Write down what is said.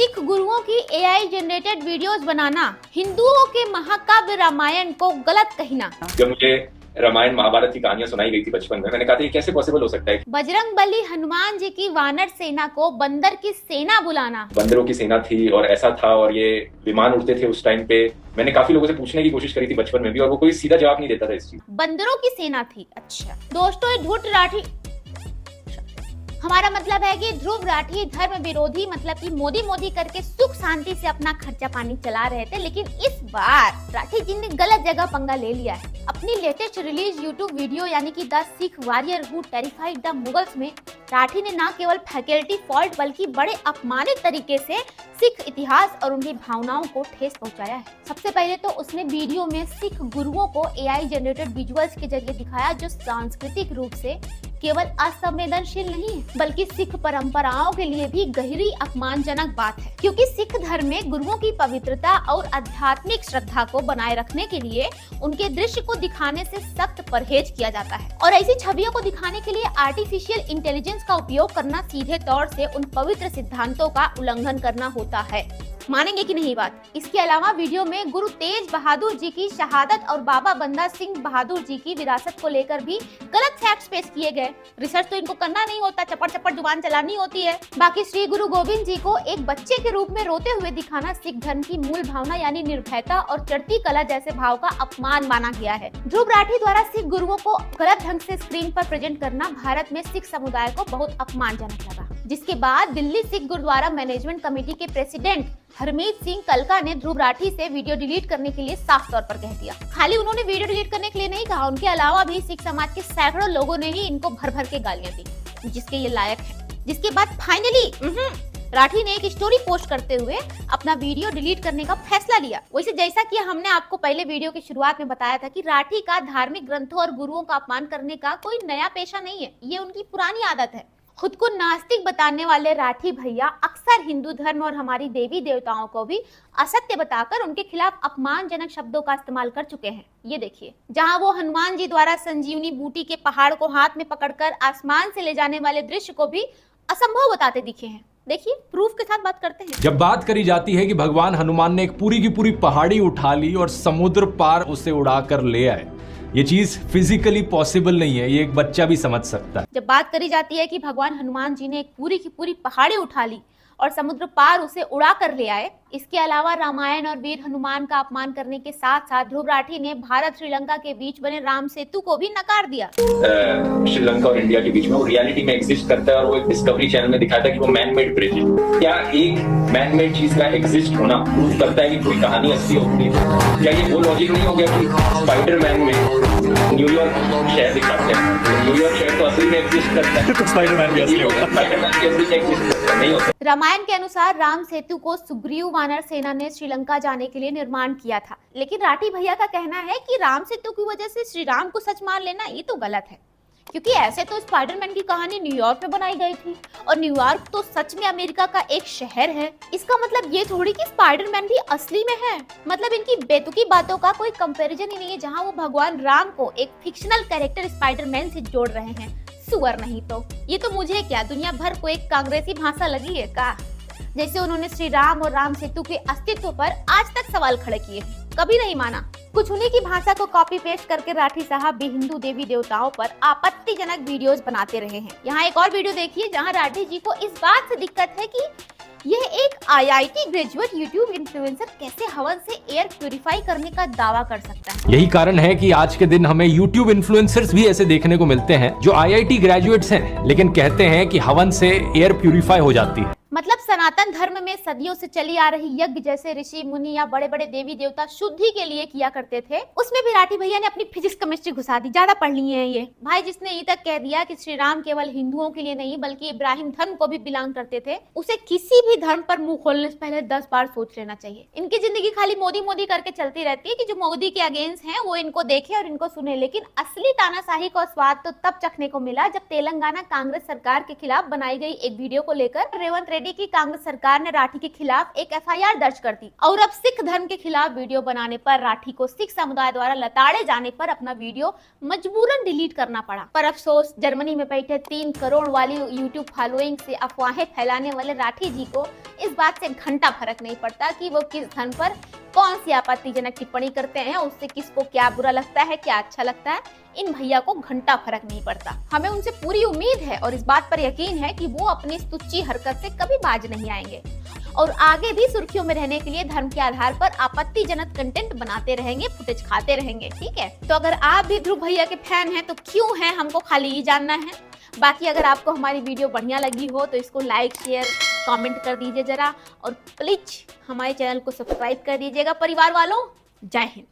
सिख गुरुओं की AI generated videos बनाना, हिंदुओं के महाकाव्य रामायण को गलत कहना। जब मुझे रामायण महाभारत की कहानियां सुनाई गई थी बचपन में, मैंने कहा था ये कैसे पॉसिबल हो सकता है। बजरंगबली हनुमान जी की वानर सेना को बंदर की सेना बुलाना। बंदरों की सेना थी और ऐसा था और ये विमान उड़ते थे उस टाइम पे। मैंने काफी लोगों से पूछने की कोशिश करी थी बचपन में भी और वो कोई सीधा जवाब नहीं देता था इस चीज। बंदरों की सेना थी, अच्छा। दोस्तों ये ध्रुव राठी, हमारा मतलब है कि ध्रुव राठी धर्म विरोधी मतलब कि मोदी मोदी करके सुख शांति से अपना खर्चा पानी चला रहे थे, लेकिन इस बार राठी जी ने गलत जगह पंगा ले लिया है। अपनी लेटेस्ट रिलीज यूट्यूब वीडियो यानी कि the Sikh warrior who terrified the Mughals में राठी ने न केवल फैकल्टी फॉल्ट बल्कि बड़े अपमानित तरीके से सिख इतिहास और उनकी भावनाओं को ठेस पहुंचाया है। सबसे पहले तो उसने वीडियो में सिख गुरुओं को एआई जनरेटेड विजुअल्स के जरिए दिखाया, जो सांस्कृतिक रूप से केवल असंवेदनशील नहीं है बल्कि सिख परंपराओं के लिए भी गहरी अपमानजनक बात है, क्योंकि सिख धर्म में गुरुओं की पवित्रता और आध्यात्मिक श्रद्धा को बनाए रखने के लिए उनके दृश्य को दिखाने से सख्त परहेज किया जाता है और ऐसी छवियों को दिखाने के लिए आर्टिफिशियल इंटेलिजेंस का उपयोग करना सीधे तौर से उन पवित्र सिद्धांतों का उल्लंघन करना होता है। मानेंगे कि नहीं बात। इसके अलावा वीडियो में गुरु तेज बहादुर जी की शहादत और बाबा बंदा सिंह बहादुर जी की विरासत को लेकर भी गलत फैक्ट्स पेश किए गए। रिसर्च तो इनको करना नहीं होता, चपड़ चपड़ जुबान चलानी होती है। बाकी श्री गुरु गोविंद जी को एक बच्चे के रूप में रोते हुए दिखाना सिख धर्म की मूल भावना यानी निर्भयता और चढ़ती कला जैसे भाव का अपमान माना गया है। ध्रुव राठी द्वारा सिख गुरुओं को गलत ढंग से स्क्रीन पर प्रेजेंट करना भारत में सिख समुदाय को बहुत अपमानजनक लगा, जिसके बाद दिल्ली सिख गुरुद्वारा मैनेजमेंट कमेटी के प्रेसिडेंट हरमीत सिंह कलका ने ध्रुव राठी से वीडियो डिलीट करने के लिए साफ तौर पर कह दिया। खाली उन्होंने वीडियो डिलीट करने के लिए नहीं कहा, उनके अलावा भी सिख समाज के सैकड़ों लोगों ने ही इनको भर भर के गालियां दी जिसके ये लायक है। जिसके बाद फाइनली राठी ने एक स्टोरी पोस्ट करते हुए अपना वीडियो डिलीट करने का फैसला लिया। वैसे जैसा कि हमने आपको पहले वीडियो की शुरुआत में बताया था कि राठी का धार्मिक ग्रंथों और गुरुओं का अपमान करने का कोई नया पेशा नहीं है, ये उनकी पुरानी आदत है। खुद को नास्तिक बताने वाले राठी भैया अक्सर हिंदू धर्म और हमारी देवी देवताओं को भी असत्य बताकर उनके खिलाफ अपमानजनक शब्दों का इस्तेमाल कर चुके हैं। ये देखिए, जहां वो हनुमान जी द्वारा संजीवनी बूटी के पहाड़ को हाथ में पकड़कर आसमान से ले जाने वाले दृश्य को भी असंभव बताते दिखे हैं। देखिए, प्रूफ के साथ बात करते हैं। जब बात करी जाती है कि भगवान हनुमान ने एक पूरी की पूरी पहाड़ी उठा ली और समुद्र पार उसे उड़ाकर ले आए, ये चीज फिजिकली पॉसिबल नहीं है, ये एक बच्चा भी समझ सकता है। जब बात करी जाती है कि भगवान हनुमान जी ने एक पूरी की पूरी पहाड़ी उठा ली और समुद्र पार उसे उड़ा कर ले आए, इसके अलावा रामायण और वीर हनुमान का अपमान करने के साथ साथ ध्रुव राठी ने भारत श्रीलंका के बीच बने राम सेतु को भी नकार दिया। श्रीलंका और इंडिया के बीच में वो रियलिटी में एग्जिस्ट करता है और वो एक डिस्कवरी चैनल में दिखाया था कि वो मैन मेड ब्रिज है। क्या एक मैन मेड चीज का एग्जिस्ट होना प्रूव करता है कि कोई कहानी असली होती है? क्या ये वो लॉजिक नहीं हो गया कि स्पाइडरमैन में न्यूयॉर्क शहर दिखाते हैं, तो न्यूयॉर्क शहर तो असली में एग्जिस्ट करता है, तो स्पाइडरमैन भी असली होगा, स्पाइडरमैन भी असली में एग्जिस्ट करता नहीं होता। रामायण के अनुसार राम सेतु को सुग्रीव वानर सेना ने श्रीलंका जाने के लिए निर्माण किया था, लेकिन राठी भैया का कहना है कि राम सेतु की वजह से श्री राम को सच मान लेना ये तो गलत है, क्योंकि ऐसे तो स्पाइडरमैन की कहानी न्यूयॉर्क में बनाई गई थी और न्यूयॉर्क तो सच में अमेरिका का एक शहर है। इसका मतलब ये थोड़ी कि स्पाइडरमैन भी असली में है। मतलब इनकी बेतुकी बातों का कोई कंपैरिजन ही नहीं है, जहां वो भगवान राम को एक फिक्शनल कैरेक्टर स्पाइडरमैन से जोड़ रहे हैं। सुअर नहीं तो ये तो मुझे क्या दुनिया भर को एक कांग्रेसी भाषा लगी है का। जैसे उन्होंने श्री राम और राम सेतु के अस्तित्व पर आज तक सवाल खड़े किए, कभी नहीं माना। कुछ उन्हीं की भाषा को कॉपी पेस्ट करके राठी साहब भी हिंदू देवी देवताओं पर आपत्तिजनक वीडियोस बनाते रहे हैं। यहाँ एक और वीडियो देखिए जहाँ राठी जी को इस बात से दिक्कत है कि यह एक IIT ग्रेजुएट यूट्यूब इन्फ्लुएंसर कैसे हवन से एयर प्यूरिफाई करने का दावा कर सकता है। यही कारण है कि आज के दिन हमें YouTube इन्फ्लुएंसर्स भी ऐसे देखने को मिलते हैं जो IIT ग्रेजुएट्स हैं, लेकिन कहते हैं कि हवन से एयर प्यूरिफाई हो जाती है। मतलब सनातन धर्म में सदियों से चली आ रही यज्ञ जैसे ऋषि मुनि या बड़े बड़े देवी देवता शुद्धि के लिए किया करते थे, उसमें भी राठी भैया ने अपनी फिजिक्स केमिस्ट्री घुसा दी। ज्यादा पढ़ लिए हैं ये भाई, जिसने ये तक कह दिया कि श्री राम केवल हिंदुओं के लिए नहीं बल्कि इब्राहिम धर्म को भी बिलोंग करते थे, उसे किसी भी धर्म पर मुंह खोलने से पहले 10 बार सोच लेना चाहिए। इनकी जिंदगी खाली मोदी मोदी करके चलती रहती है कि जो मोदी के अगेंस्ट हैं वो इनको देखे और इनको सुने, लेकिन असली तानाशाही का स्वाद तो तब चखने को मिला जब तेलंगाना कांग्रेस सरकार के खिलाफ बनाई गई एक वीडियो को लेकर रेवंत रेड्डी की कांग्रेस सरकार ने राठी के खिलाफ एक एफआईआर दर्ज कर दी और अब सिख धर्म के खिलाफ वीडियो बनाने पर राठी को सिख समुदाय द्वारा लताड़े जाने पर अपना वीडियो मजबूरन डिलीट करना पड़ा। पर अफसोस, जर्मनी में बैठे 3 करोड़ वाली यूट्यूब फॉलोइंग से अफवाहें फैलाने वाले राठी जी को इस बात से घंटा फर्क नहीं पड़ता कि वो किस धर्म पर कौन सी आपत्तिजनक टिप्पणी करते हैं, उससे किसको क्या बुरा लगता है, क्या अच्छा लगता है। इन भैया को घंटा फर्क नहीं पड़ता। हमें उनसे पूरी उम्मीद है और इस बात पर यकीन है कि वो अपनी इस तुच्ची हरकत से कभी बाज नहीं आएंगे और आगे भी सुर्खियों में रहने के लिए धर्म के आधार पर आपत्तिजनक कंटेंट बनाते रहेंगे, फुटेज खाते रहेंगे। ठीक है, तो अगर आप भी ध्रुव भैया के फैन हैं तो क्यों हैं, हमको खाली ये जानना है। बाकी अगर आपको हमारी वीडियो बढ़िया लगी हो तो इसको लाइक, शेयर, कमेंट कर दीजिए जरा और प्लीज हमारे चैनल को सब्सक्राइब कर दीजिएगा परिवार वालों। जय हिंद।